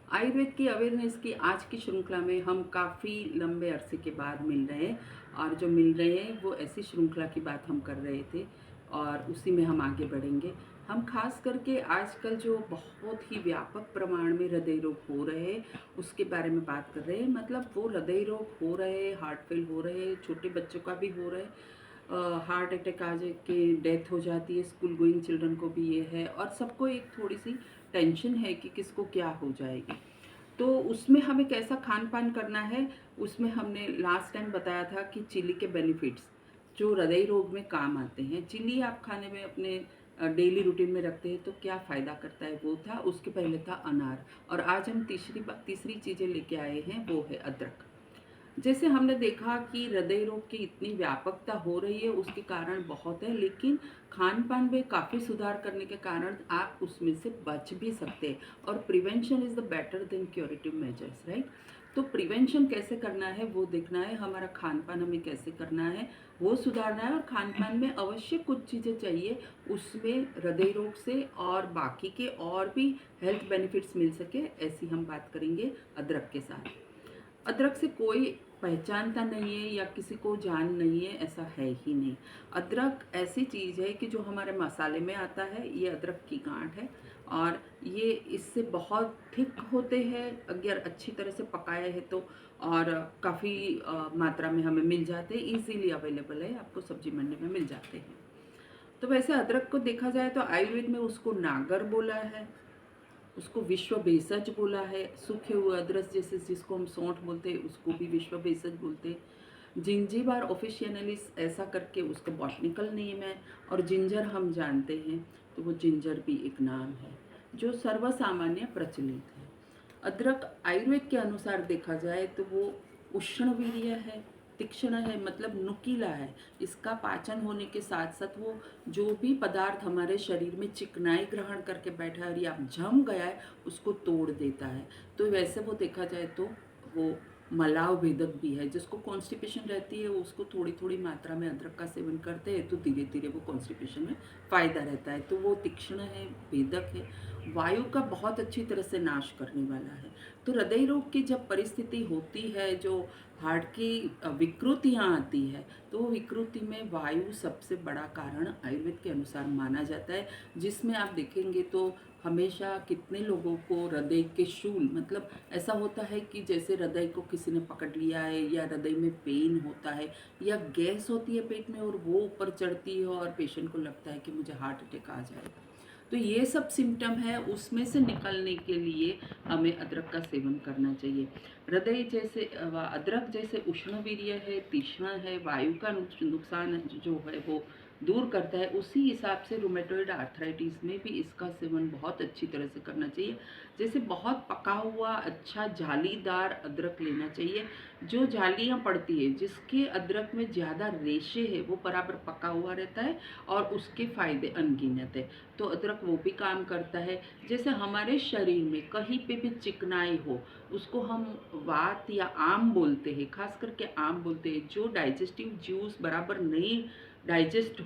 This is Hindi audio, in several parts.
आयुर्वेद की अवेयरनेस की आज की श्रृंखला में हम काफ़ी लंबे अरसे के बाद मिल रहे हैं। और जो मिल रहे हैं वो ऐसी श्रृंखला की बात हम कर रहे थे और उसी में हम आगे बढ़ेंगे। हम खास करके आजकल जो बहुत ही व्यापक प्रमाण में हृदय रोग हो रहे हैं उसके बारे में बात कर रहे हैं। मतलब वो हृदय रोग हो रहे हैं, हार्ट फेल हो रहे हैं, छोटे बच्चों का भी हो रहा है, हार्ट अटैक आ जाके डेथ हो जाती है, स्कूल गोइंग चिल्ड्रन को भी ये है और सबको एक थोड़ी सी टेंशन है कि किसको क्या हो जाएगी। तो उसमें हमें कैसा खान पान करना है, उसमें हमने लास्ट टाइम बताया था कि चिली के बेनिफिट्स जो हृदय रोग में काम आते हैं। चिली आप खाने में अपने डेली रूटीन में रखते हैं तो क्या फ़ायदा करता है वो था। उसके पहले था अनार। और आज हम तीसरी चीज़ें लेके आए हैं, वो है अदरक। जैसे हमने देखा कि हृदय रोग की इतनी व्यापकता हो रही है, उसके कारण बहुत है, लेकिन खान पान में काफ़ी सुधार करने के कारण आप उसमें से बच भी सकते हैं। और prevention is the better than curative measures, right. तो प्रिवेंशन कैसे करना है वो देखना है, हमारा खान पान हमें कैसे करना है वो सुधारना है। और खान पान में अवश्य कुछ चीज़ें चाहिए उसमें हृदय रोग से और बाकी के और भी हेल्थ बेनिफिट्स मिल सके, ऐसी हम बात करेंगे अदरक के साथ। अदरक से कोई पहचानता नहीं है या किसी को जान नहीं है, ऐसा है ही नहीं। अदरक ऐसी चीज़ है कि जो हमारे मसाले में आता है, ये अदरक की गांठ है। और ये इससे बहुत थिक होते हैं अगर अच्छी तरह से पकाया है तो। और काफ़ी मात्रा में हमें मिल जाते हैं, इजीली अवेलेबल है, आपको सब्जी मंडी में मिल जाते हैं। तो वैसे अदरक को देखा जाए तो आयुर्वेद में उसको नागर बोला है, उसको विश्व भेषज बोला है। सूखे हुए अदरक जैसे जिसको हम सौंठ बोलते हैं उसको भी विश्व भेषज बोलते हैं। जिंजीबार ऑफिशियनलिस ऐसा करके उसका बॉटनिकल नेम है। और जिंजर हम जानते हैं तो वो जिंजर भी एक नाम है जो सर्वसामान्य प्रचलित है। अदरक आयुर्वेद के अनुसार देखा जाए तो वो उष्णवीर्य है, तीक्ष्ण है, मतलब नुकीला है। इसका पाचन होने के साथ साथ वो जो भी पदार्थ हमारे शरीर में चिकनाई ग्रहण करके बैठा है और या जम गया है उसको तोड़ देता है। तो वैसे वो देखा जाए तो वो मलाव भेदक भी है। जिसको कॉन्स्टिपेशन रहती है उसको थोड़ी थोड़ी मात्रा में अदरक का सेवन करते हैं तो धीरे धीरे वो कॉन्स्टिपेशन में फ़ायदा रहता है। तो वो तीक्ष्ण है, भेदक है, वायु का बहुत अच्छी तरह से नाश करने वाला है। तो हृदय रोग की जब परिस्थिति होती है, जो हार्ट की विकृतियाँ आती है, तो विकृति में वायु सबसे बड़ा कारण आयुर्वेद के अनुसार माना जाता है। जिसमें आप देखेंगे तो हमेशा कितने लोगों को हृदय के शूल, मतलब ऐसा होता है कि जैसे हृदय को किसी ने पकड़ लिया है या हृदय में पेन होता है या गैस होती है पेट में और वो ऊपर चढ़ती है और पेशेंट को लगता है कि मुझे हार्ट अटैक आ जाएगा। तो ये सब सिम्टम है, उसमें से निकलने के लिए हमें अदरक का सेवन करना चाहिए। हृदय जैसे अदरक जैसे उष्णवीर्य है, तीक्ष्ण है, वायु का नुकसान जो है वो दूर करता है, उसी हिसाब से रूमेटॉइड आर्थराइटिस में भी इसका सेवन बहुत अच्छी तरह से करना चाहिए। जैसे बहुत पका हुआ अच्छा जालीदार अदरक लेना चाहिए। जो जालियाँ पड़ती है, जिसके अदरक में ज़्यादा रेशे है, वो बराबर पका हुआ रहता है और उसके फ़ायदे अनगिनत है। तो अदरक वो भी काम करता है। जैसे हमारे शरीर में कहीं पे भी चिकनाई हो, उसको हम वात या आम बोलते हैं, खास करके आम बोलते हैं। जो डाइजेस्टिव जूस बराबर नहीं डाइजेस्ट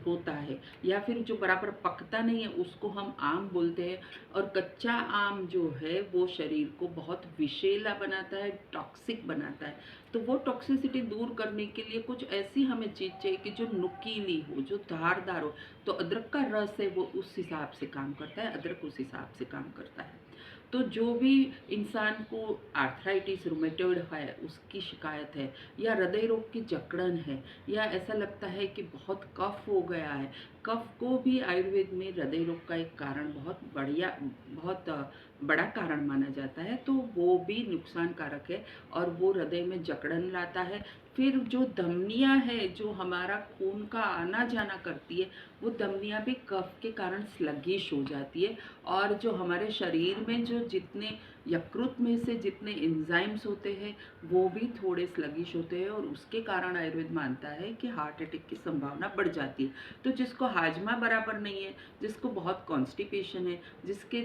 होता है या फिर जो बराबर पकता नहीं है उसको हम आम बोलते हैं। और कच्चा आम जो है वो शरीर को बहुत विषैला बनाता है, टॉक्सिक बनाता है। तो वो टॉक्सिसिटी दूर करने के लिए कुछ ऐसी हमें चीज़ चाहिए कि जो नुकीली हो, जो धारदार हो। तो अदरक का रस है वो उस हिसाब से काम करता है, अदरक उस हिसाब से काम करता है। तो जो भी इंसान को आर्थराइटिस रूमेटॉइड है, उसकी शिकायत है, या हृदय रोग की जकड़न है, या ऐसा लगता है कि बहुत कफ हो गया है, कफ को भी आयुर्वेद में हृदय रोग का एक कारण बहुत बड़ा कारण माना जाता है। तो वो भी नुकसान कारक है और वो हृदय में जकड़न लाता है। फिर जो धमनियाँ है, जो हमारा खून का आना जाना करती है, वो धमनियाँ भी कफ के कारण स्लगिश हो जाती है। और जो हमारे शरीर में जो जितने यकृत में से जितने एंजाइम्स होते हैं वो भी थोड़े स्लगिश होते हैं और उसके कारण आयुर्वेद मानता है कि हार्ट अटैक की संभावना बढ़ जाती है। तो जिसको हाजमा बराबर नहीं है, जिसको बहुत कॉन्स्टिपेशन है, जिसके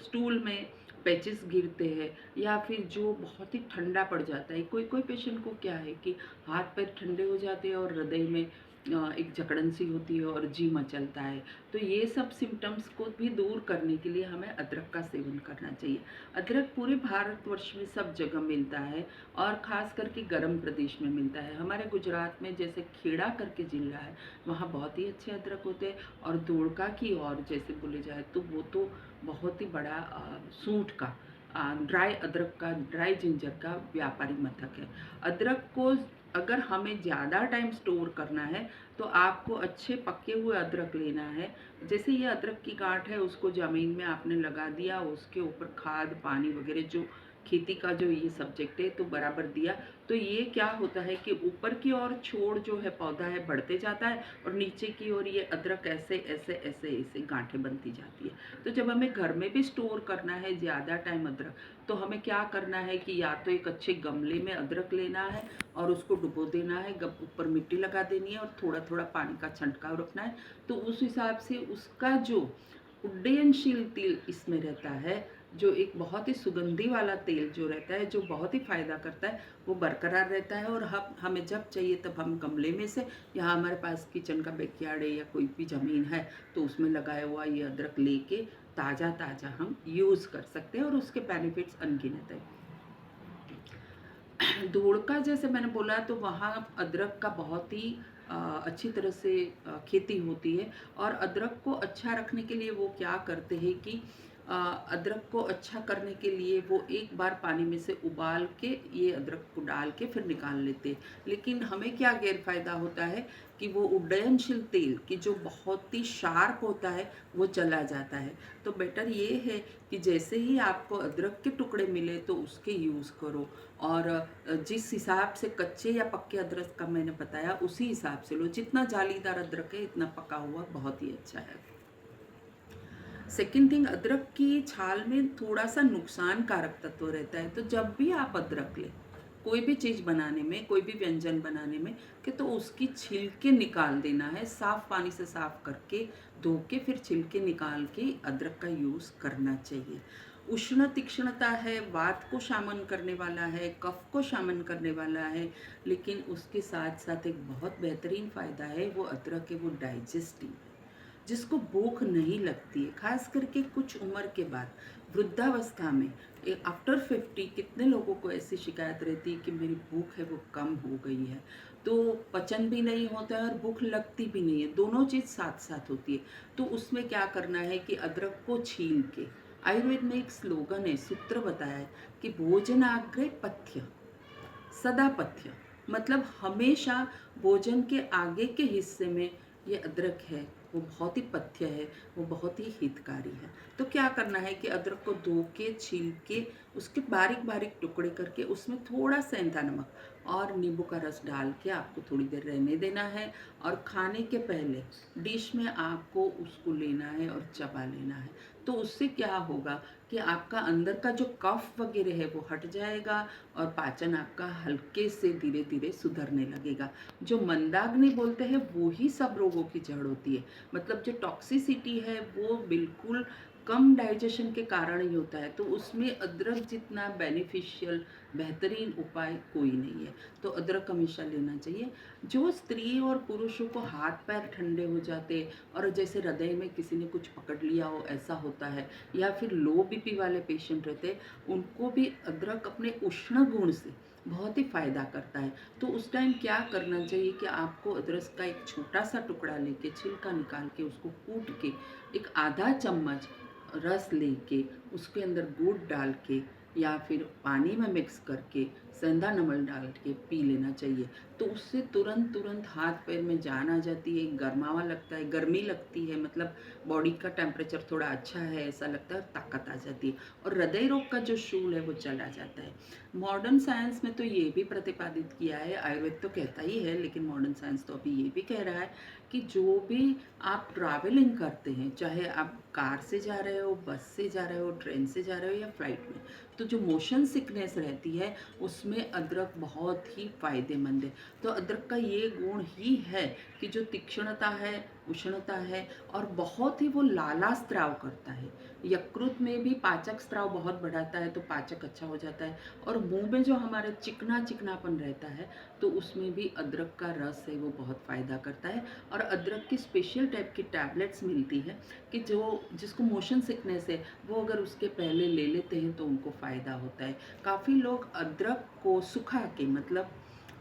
स्टूल में पैचेस गिरते हैं, या फिर जो बहुत ही ठंडा पड़ जाता है, कोई कोई पेशेंट को क्या है कि हाथ पैर ठंडे हो जाते हैं और हृदय में एक जकड़न सी होती है और जी मचलता है। तो ये सब सिम्पटम्स को भी दूर करने के लिए हमें अदरक का सेवन करना चाहिए। अदरक पूरे भारतवर्ष में सब जगह मिलता है और ख़ास करके गर्म प्रदेश में मिलता है। हमारे गुजरात में जैसे खेड़ा करके ज़िला है, वहाँ बहुत ही अच्छे अदरक होते हैं। और दोड़का की और जैसे बोले जाए तो वो तो बहुत ही बड़ा सूंठ का ड्राई अदरक का, ड्राई जिंजर का व्यापारी मथक है। अदरक को अगर हमें ज़्यादा टाइम स्टोर करना है तो आपको अच्छे पके हुए अदरक लेना है। जैसे ये अदरक की गांठ है, उसको ज़मीन में आपने लगा दिया, उसके ऊपर खाद पानी वगैरह जो खेती का जो ये सब्जेक्ट है तो बराबर दिया, तो ये क्या होता है कि ऊपर की ओर छोड़ जो है पौधा है बढ़ते जाता है और नीचे की ओर ये अदरक ऐसे ऐसे ऐसे ऐसे गांठें बनती जाती है। तो जब हमें घर में भी स्टोर करना है ज़्यादा टाइम अदरक, तो हमें क्या करना है कि या तो एक अच्छे गमले में अदरक लेना है और उसको डुबो देना है, ऊपर मिट्टी लगा देनी है और थोड़ा थोड़ा पानी का छंटकाव रखना है। तो उस हिसाब से उसका जो उड्डयनशील तेल इसमें रहता है, जो एक बहुत ही सुगंधी वाला तेल जो रहता है, जो बहुत ही फ़ायदा करता है, वो बरकरार रहता है। और हम हमें जब चाहिए तब हम गमले में से, या हमारे पास किचन का बैकयार्ड है या कोई भी ज़मीन है तो उसमें लगाया हुआ ये अदरक लेके ताज़ा ताज़ा हम यूज़ कर सकते हैं और उसके बेनिफिट्स अनगिनत है। धोड़का जैसे मैंने बोला तो वहाँ अदरक का बहुत ही अच्छी तरह से खेती होती है। और अदरक को अच्छा रखने के लिए वो क्या करते हैं कि अदरक को अच्छा करने के लिए वो एक बार पानी में से उबाल के ये अदरक को डाल के फिर निकाल लेते हैं। लेकिन हमें क्या गैरफ़ायदा होता है कि वो उड्डयनशील तेल कि जो बहुत ही शार्प होता है वो चला जाता है। तो बेटर ये है कि जैसे ही आपको अदरक के टुकड़े मिले तो उसके यूज़ करो। और जिस हिसाब से कच्चे या पक्के अदरक का मैंने बताया उसी हिसाब से लो। जितना जालीदार अदरक है इतना पका हुआ बहुत ही अच्छा है। सेकंड थिंग, अदरक की छाल में थोड़ा सा नुकसान कारक तत्व रहता है। तो जब भी आप अदरक लें कोई भी चीज़ बनाने में, कोई भी व्यंजन बनाने में, कि तो उसकी छिलके निकाल देना है, साफ़ पानी से साफ़ करके धो के फिर छिलके निकाल के अदरक का यूज़ करना चाहिए। उष्ण तीक्ष्णता है, वात को शामन करने वाला है, कफ को शामन करने वाला है, लेकिन उसके साथ साथ एक बहुत बेहतरीन फ़ायदा है, वो अदरक है, वो डाइजेस्टिव है। जिसको भूख नहीं लगती है, खास करके कुछ उम्र के बाद, वृद्धावस्था में, आफ्टर 50 कितने लोगों को ऐसी शिकायत रहती है कि मेरी भूख है वो कम हो गई है। तो पचन भी नहीं होता है और भूख लगती भी नहीं है, दोनों चीज़ साथ साथ होती है। तो उसमें क्या करना है कि अदरक को छील के, आयुर्वेद में एक स्लोगन है, सूत्र बताया है कि भोजनाग्रे पथ्य सदा पथ्य, मतलब हमेशा भोजन के आगे के हिस्से में ये अदरक है वो बहुत ही पथ्य है, वो बहुत ही हितकारी है। तो क्या करना है कि अदरक को धो के छील के उसके बारीक बारीक टुकड़े करके उसमें थोड़ा सा सेंधा नमक और नींबू का रस डाल के आपको थोड़ी देर रहने देना है। और खाने के पहले डिश में आपको उसको लेना है और चबा लेना है। तो उससे क्या होगा कि आपका अंदर का जो कफ वगैरह है वो हट जाएगा और पाचन आपका हल्के से धीरे धीरे सुधरने लगेगा। जो मंदाग्नि बोलते हैं वो ही सब रोगों की जड़ होती है। मतलब जो टॉक्सिसिटी है वो बिल्कुल कम डाइजेशन के कारण ही होता है। तो उसमें अदरक जितना बेनिफिशियल बेहतरीन उपाय कोई नहीं है। तो अदरक हमेशा लेना चाहिए। जो स्त्री और पुरुषों को हाथ पैर ठंडे हो जाते और जैसे हृदय में किसी ने कुछ पकड़ लिया हो ऐसा होता है, या फिर लो बीपी वाले पेशेंट रहते हैं, उनको भी अदरक अपने उष्ण गुण से बहुत ही फ़ायदा करता है। तो उस टाइम क्या करना चाहिए कि आपको अदरक का एक छोटा सा टुकड़ा लेके छिलका निकाल के उसको कूट के एक आधा चम्मच रस लेके उसके अंदर गुड़ डाल के या फिर पानी में मिक्स करके सेंधा नमक डाल के पी लेना चाहिए। तो उससे तुरंत तुरंत हाथ पैर में जान आ जाती है, गरमावा लगता है, गर्मी लगती है, मतलब बॉडी का टेम्परेचर थोड़ा अच्छा है ऐसा लगता है और ताकत आ जाती है और हृदय रोग का जो शूल है वो चला जाता है। मॉडर्न साइंस में तो ये भी प्रतिपादित किया है, आयुर्वेद तो कहता ही है लेकिन मॉडर्न साइंस तो अभी ये भी कह रहा है कि जो भी आप ट्रैवलिंग करते हैं, चाहे आप कार से जा रहे हो, बस से जा रहे हो, ट्रेन से जा रहे हो या फ्लाइट में, तो जो मोशन सिकनेस रहती है उसमें अदरक बहुत ही फ़ायदेमंद है। तो अदरक का ये गुण ही है कि जो तीक्ष्णता है, उष्णता है और बहुत ही वो लाला स्त्राव करता है। यकृत में भी पाचक स्त्राव बहुत बढ़ाता है, तो पाचक अच्छा हो जाता है। और मुंह में जो हमारे चिकना चिकनापन रहता है, तो उसमें भी अदरक का रस है वो बहुत फ़ायदा करता है। और अदरक की स्पेशल टाइप की टैबलेट्स मिलती है कि जो जिसको मोशन सिकनेस है, वो अगर उसके पहले ले लेते हैं तो उनको फ़ायदा होता है। काफ़ी लोग अदरक को सुखा के, मतलब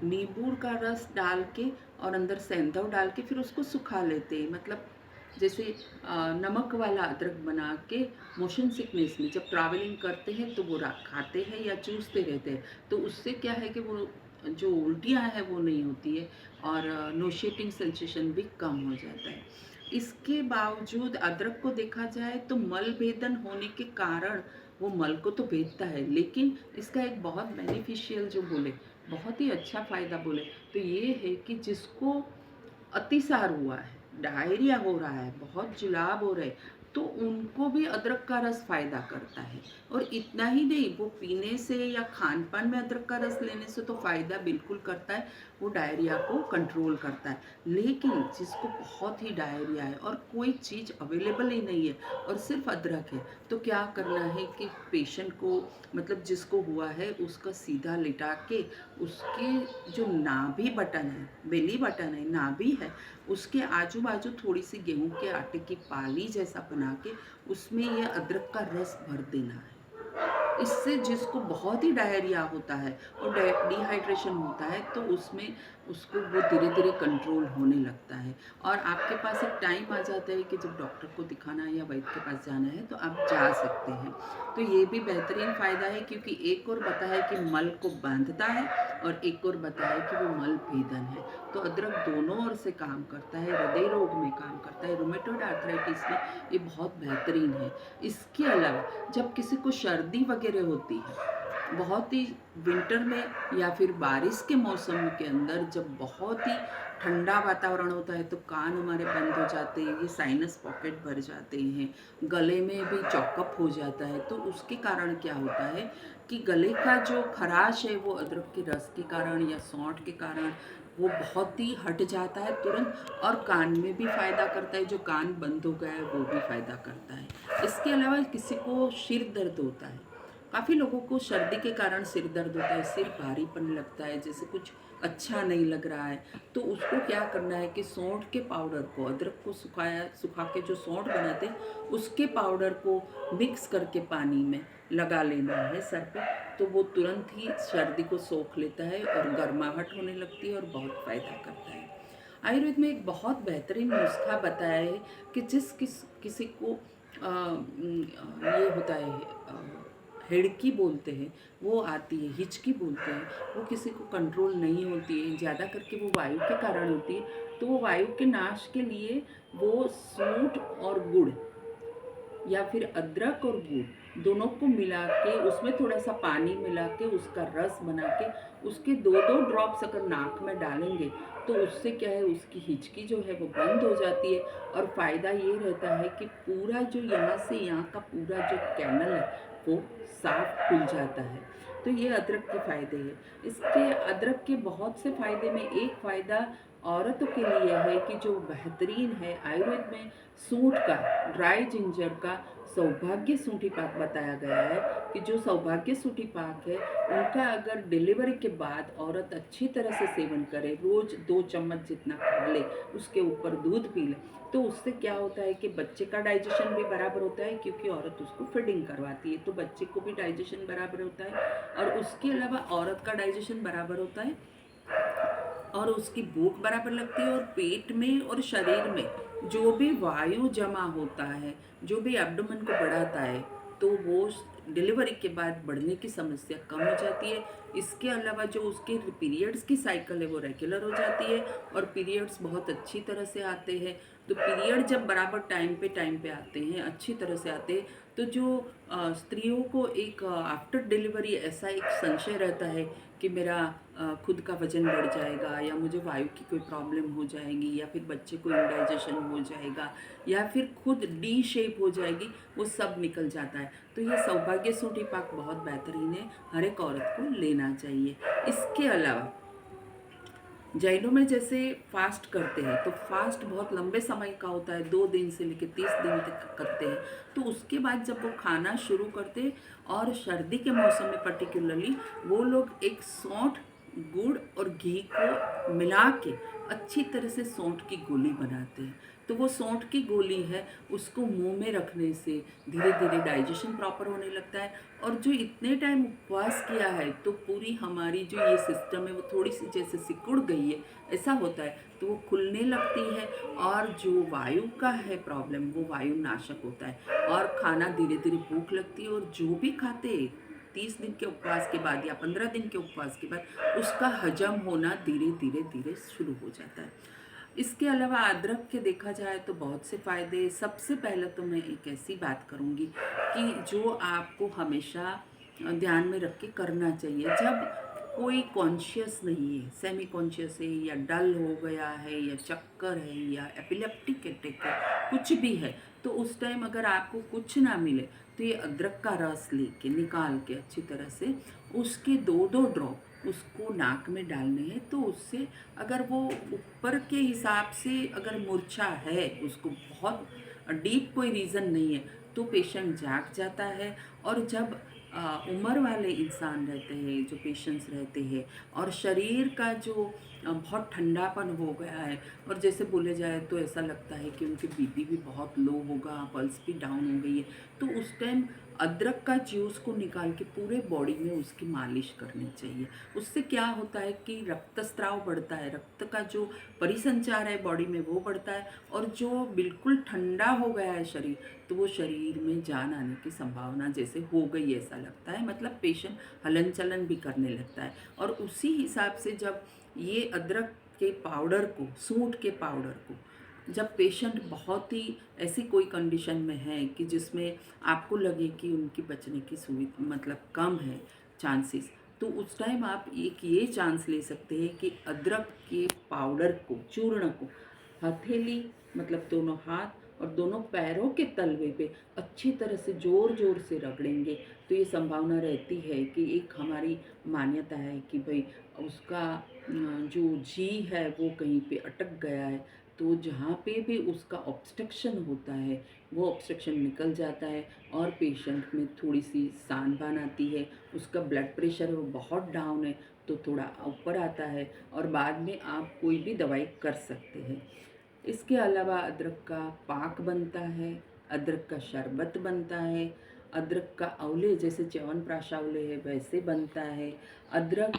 नींबू का रस डाल के और अंदर सेंधव डाल के फिर उसको सुखा लेते हैं, मतलब जैसे नमक वाला अदरक बना के मोशन सिकनेस में जब ट्रैवलिंग करते हैं तो वो खाते हैं या चूसते रहते हैं, तो उससे क्या है कि वो जो उल्टियाँ हैं वो नहीं होती है और नोशिएटिंग सेंसेशन भी कम हो जाता है। इसके बावजूद अदरक को देखा जाए तो मल भेदन होने के कारण वो मल को तो भेदता है, लेकिन इसका एक बहुत बेनिफिशियल जो बोले, बहुत ही अच्छा फ़ायदा बोले, तो ये है कि जिसको अतिसार हुआ है, डायरिया हो रहा है, बहुत जुलाब हो रहे, तो उनको भी अदरक का रस फ़ायदा करता है। और इतना ही नहीं, वो पीने से या खान-पान में अदरक का रस लेने से तो फ़ायदा बिल्कुल करता है, वो डायरिया को कंट्रोल करता है। लेकिन जिसको बहुत ही डायरिया है और कोई चीज़ अवेलेबल ही नहीं है और सिर्फ़ अदरक है, तो क्या करना है कि पेशेंट को, मतलब जिसको हुआ है उसका सीधा लिटा के उसके जो नाभि बटन है, बेली बटन है, नाभि है, उसके आजू-बाजू थोड़ी-सी गेहूँ के आटे की पाली जैसा बना के उसमें ये अदरक का रस भर देना है। इससे जिसको बहुत ही डायरिया होता है और डिहाइड्रेशन होता है, तो उसमें उसको वो धीरे-धीरे कंट्रोल होने लगता है और आपके पास एक टाइम आ जाता है कि जब डॉक्टर को दिखाना है या वैद्य के पास जाना है तो आप जा सकते हैं। तो ये भी बेहतरीन फ़ायदा है, क्योंकि एक ओर बता है कि मल को बाँधता है और एक ओर बता है कि वो मल भेदन है। तो अदरक दोनों ओर से काम करता है, हृदय रोग में काम करता है, रूमेटॉइड आर्थराइटिस में ये बहुत बेहतरीन है। इसके अलावा जब किसी को सर्दी वगैरह होती है, बहुत ही विंटर में या फिर बारिश के मौसम के अंदर जब बहुत ही ठंडा वातावरण होता है, तो कान हमारे बंद हो जाते हैं, ये साइनस पॉकेट भर जाते हैं, गले में भी चौकअप हो जाता है, तो उसके कारण क्या होता है कि गले का जो खराश है वो अदरक के रस के कारण या सौंठ के कारण वो बहुत ही हट जाता है तुरंत, और कान में भी फ़ायदा करता है, जो कान बंद हो गया है वो भी फ़ायदा करता है। इसके अलावा किसी को सिर दर्द होता है, काफ़ी लोगों को सर्दी के कारण सिर दर्द होता है, सिर भारीपन लगता है, जैसे कुछ अच्छा नहीं लग रहा है, तो उसको क्या करना है कि सौंठ के पाउडर को, अदरक को सुखा के जो सौंठ बनाते हैं उसके पाउडर को मिक्स करके पानी में लगा लेना है सर पे, तो वो तुरंत ही सर्दी को सोख लेता है और गर्माहट होने लगती है और बहुत फ़ायदा करता है। आयुर्वेद में एक बहुत बेहतरीन नुस्खा बताया है कि किसी को ये होता है, हिड़की बोलते हैं, वो आती है, हिचकी बोलते हैं, वो किसी को कंट्रोल नहीं होती है, ज़्यादा करके वो वायु के कारण होती है, तो वो वायु के नाश के लिए वो सूंठ और गुड़ या फिर अदरक और गुड़ दोनों को मिला के उसमें थोड़ा सा पानी मिला के उसका रस बना के उसके 2-2 ड्रॉप्स अगर नाक में डालेंगे, तो उससे क्या है, उसकी हिचकी जो है वो बंद हो जाती है और फ़ायदा ये रहता है कि पूरा जो यहाँ से यहाँ का पूरा जो कैनल है वो साफ खुल जाता है। तो ये अदरक के फ़ायदे हैं। इसके अदरक के बहुत से फ़ायदे में एक फ़ायदा औरतों के लिए है कि जो बेहतरीन है आयुर्वेद में, सूंठ का, ड्राई जिंजर का सौभाग्य सूठी पाक बताया गया है कि जो सौभाग्य सूठी पाक है उनका अगर डिलीवरी के बाद औरत अच्छी तरह से सेवन करे, रोज 2 चम्मच जितना खा ले, उसके ऊपर दूध पी ले, तो उससे क्या होता है कि बच्चे का डाइजेशन भी बराबर होता है, क्योंकि औरत उसको फीडिंग करवाती है, तो बच्चे को भी डाइजेशन बराबर होता है और उसके अलावा औरत का डाइजेशन बराबर होता है और उसकी भूख बराबर लगती है और पेट में और शरीर में जो भी वायु जमा होता है, जो भी एब्डोमेन को बढ़ाता है, तो वो डिलीवरी के बाद बढ़ने की समस्या कम हो जाती है। इसके अलावा जो उसके पीरियड्स की साइकिल है वो रेगुलर हो जाती है और पीरियड्स बहुत अच्छी तरह से आते हैं। तो पीरियड जब बराबर टाइम पे आते हैं, अच्छी तरह से आते हैं, तो जो स्त्रियों को एक आफ्टर डिलीवरी ऐसा एक संशय रहता है कि मेरा खुद का वज़न बढ़ जाएगा या मुझे वायु की कोई प्रॉब्लम हो जाएगी या फिर बच्चे को इंडाइजेशन हो जाएगा या फिर खुद डी शेप हो जाएगी, वो सब निकल जाता है। तो ये सौभाग्य सूठी पाक बहुत बेहतरीन है, हर एक औरत को लेना चाहिए। इसके अलावा जैनों में जैसे फास्ट करते हैं तो फास्ट बहुत लंबे समय का होता है, 2 दिन से लेकर 30 दिन तक करते हैं। तो उसके बाद जब वो खाना शुरू करते हैं, और सर्दी के मौसम में पर्टिकुलरली वो लोग एक सौंठ, गुड़ और घी को मिला के अच्छी तरह से सौंठ की गोली बनाते हैं। तो वो सौंठ की गोली है, उसको मुंह में रखने से धीरे धीरे डाइजेशन प्रॉपर होने लगता है। और जो इतने टाइम उपवास किया है तो पूरी हमारी जो ये सिस्टम है वो थोड़ी सी जैसे सिकुड़ गई है, ऐसा होता है, तो वो खुलने लगती है। और जो वायु का है प्रॉब्लम, वो वायु नाशक होता है, और खाना धीरे धीरे भूख लगती है। और जो भी खाते 30 दिन के उपवास के बाद या 15 दिन के उपवास के बाद उसका हजम होना धीरे धीरे धीरे शुरू हो जाता है। इसके अलावा अदरक के देखा जाए तो बहुत से फ़ायदे। सबसे पहले तो मैं एक ऐसी बात करूँगी कि जो आपको हमेशा ध्यान में रख के करना चाहिए। जब कोई कॉन्शियस नहीं है, सेमी कॉन्शियस है, या डल हो गया है, या चक्कर है, या एपिलेप्टिक अटैक है, कुछ भी है, तो उस टाइम अगर आपको कुछ ना मिले तो ये अदरक का रस लेके निकाल के अच्छी तरह से उसके 2-2 ड्रॉप उसको नाक में डालने हैं। तो उससे अगर वो ऊपर के हिसाब से अगर मूर्छा है, उसको बहुत डीप कोई रीज़न नहीं है, तो पेशेंट जाग जाता है। और जब उम्र वाले इंसान रहते हैं, जो पेशेंट्स रहते हैं, और शरीर का जो बहुत ठंडापन हो गया है, और जैसे बोले जाए तो ऐसा लगता है कि उनके बीपी भी बहुत लो होगा, पल्स भी डाउन हो गई है, तो उस टाइम अदरक का जूस को निकाल के पूरे बॉडी में उसकी मालिश करनी चाहिए। उससे क्या होता है कि रक्तस्राव बढ़ता है, रक्त का जो परिसंचार है बॉडी में वो बढ़ता है। और जो बिल्कुल ठंडा हो गया है शरीर, तो वो शरीर में जान आने की संभावना जैसे हो गई ऐसा लगता है, मतलब पेशेंट हलन चलन भी करने लगता है। और उसी हिसाब से जब ये अदरक के पाउडर को, सूंठ के पाउडर को, जब पेशेंट बहुत ही ऐसी कोई कंडीशन में है कि जिसमें आपको लगे कि उनकी बचने की सुविधा मतलब कम है चांसेस, तो उस टाइम आप एक ये चांस ले सकते हैं कि अदरक के पाउडर को, चूर्ण को हथेली, मतलब दोनों हाथ और दोनों पैरों के तलवे पे अच्छी तरह से ज़ोर ज़ोर से रगड़ेंगे। तो ये संभावना रहती है कि एक हमारी मान्यता है कि भाई उसका जो जी है वो कहीं पे अटक गया है, तो जहाँ पे भी उसका ऑब्स्ट्रक्शन होता है वो ऑब्स्ट्रक्शन निकल जाता है, और पेशेंट में थोड़ी सी सांस आती है। उसका ब्लड प्रेशर है वो बहुत डाउन है तो थोड़ा ऊपर आता है, और बाद में आप कोई भी दवाई कर सकते हैं। इसके अलावा अदरक का पाक बनता है, अदरक का शरबत बनता है, अदरक का अवले जैसे च्यवनप्राश अवले है वैसे बनता है। अदरक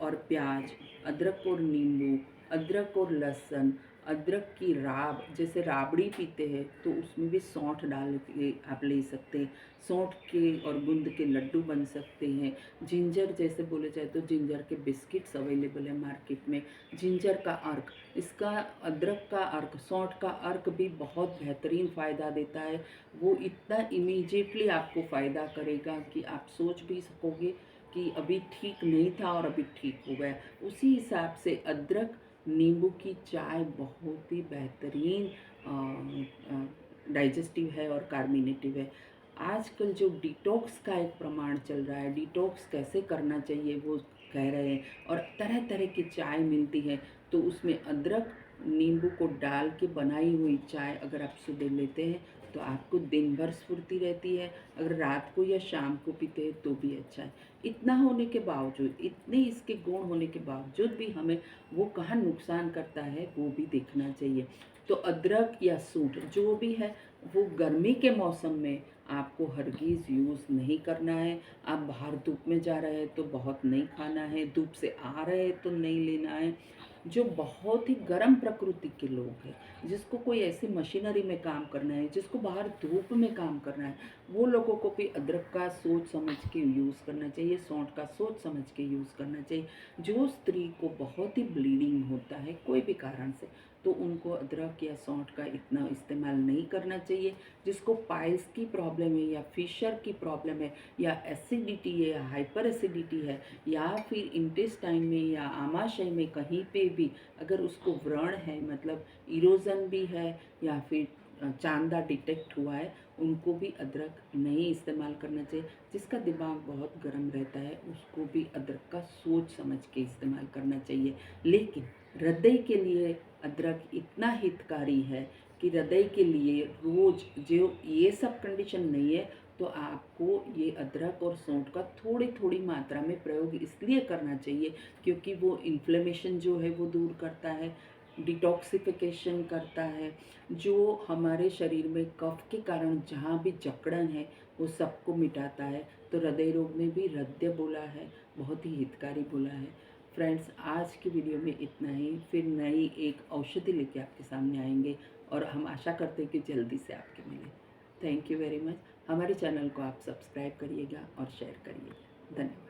और प्याज, अदरक और नींबू, अदरक और लहसुन, अदरक की राब जैसे राबड़ी पीते हैं तो उसमें भी सौंठ डाल के आप ले सकते हैं। सौंठ के और गूंद के लड्डू बन सकते हैं। जिंजर जैसे बोले जाए तो जिंजर के बिस्किट्स अवेलेबल है मार्केट में। जिंजर का अर्क, इसका अदरक का अर्क, सौंठ का अर्क भी बहुत बेहतरीन फ़ायदा देता है। वो इतना इमीडिएटली आपको फ़ायदा करेगा कि आप सोच भी सकोगे कि अभी ठीक नहीं था और अभी ठीक हो गया। उसी हिसाब से अदरक नींबू की चाय बहुत ही बेहतरीन डाइजेस्टिव है और कार्मिनेटिव है। आजकल जो डिटॉक्स का एक प्रमाण चल रहा है, डिटॉक्स कैसे करना चाहिए वो कह रहे हैं, और तरह तरह की चाय मिलती है। तो उसमें अदरक नींबू को डाल के बनाई हुई चाय अगर आप सुबह लेते हैं तो आपको दिन भर स्फूर्ति रहती है। अगर रात को या शाम को पीते हैं तो भी अच्छा है। इतना होने के बावजूद, इतने इसके गुण होने के बावजूद भी हमें वो कहाँ नुकसान करता है वो भी देखना चाहिए। तो अदरक या सूंठ जो भी है वो गर्मी के मौसम में आपको हरगिज़ यूज़ नहीं करना है। आप बाहर धूप में जा रहे हैं तो बहुत नहीं खाना है, धूप से आ रहे हैं तो नहीं लेना है। जो बहुत ही गर्म प्रकृति के लोग हैं, जिसको कोई ऐसी मशीनरी में काम करना है, जिसको बाहर धूप में काम करना है, वो लोगों को भी अदरक का सोच समझ के यूज़ करना चाहिए, सौंठ का सोच समझ के यूज़ करना चाहिए। जो स्त्री को बहुत ही ब्लीडिंग होता है कोई भी कारण से, तो उनको अदरक या सौंठ का इतना इस्तेमाल नहीं करना चाहिए। जिसको पाइल्स की प्रॉब्लम है, या फिशर की प्रॉब्लम है, या एसिडिटी है, या हाइपर एसिडिटी है, या फिर इंटेस्टाइन में या आमाशय में कहीं पे भी अगर उसको व्रण है, मतलब इरोजन भी है, या फिर चांदा डिटेक्ट हुआ है उनको भी अदरक नहीं इस्तेमाल करना चाहिए। जिसका दिमाग बहुत गर्म रहता है उसको भी अदरक का सोच समझ के इस्तेमाल करना चाहिए। लेकिन हृदय के लिए अदरक इतना हितकारी है कि हृदय के लिए रोज़ जो ये सब कंडीशन नहीं है तो आपको ये अदरक और सौंठ का थोड़ी थोड़ी मात्रा में प्रयोग इसलिए करना चाहिए क्योंकि वो इन्फ्लेमेशन जो है वो दूर करता है, डिटॉक्सिफिकेशन करता है, जो हमारे शरीर में कफ के कारण जहाँ भी जकड़न है वो सबको मिटाता है। तो हृदय रोग में भी हृदय बोला है, बहुत ही हितकारी बोला है। फ्रेंड्स, आज की वीडियो में इतना ही। फिर नई एक औषधि लेके आपके सामने आएंगे और हम आशा करते हैं कि जल्दी से आपके मिले। Thank you very much. हमारे चैनल को आप सब्सक्राइब करिएगा और शेयर करिएगा। धन्यवाद।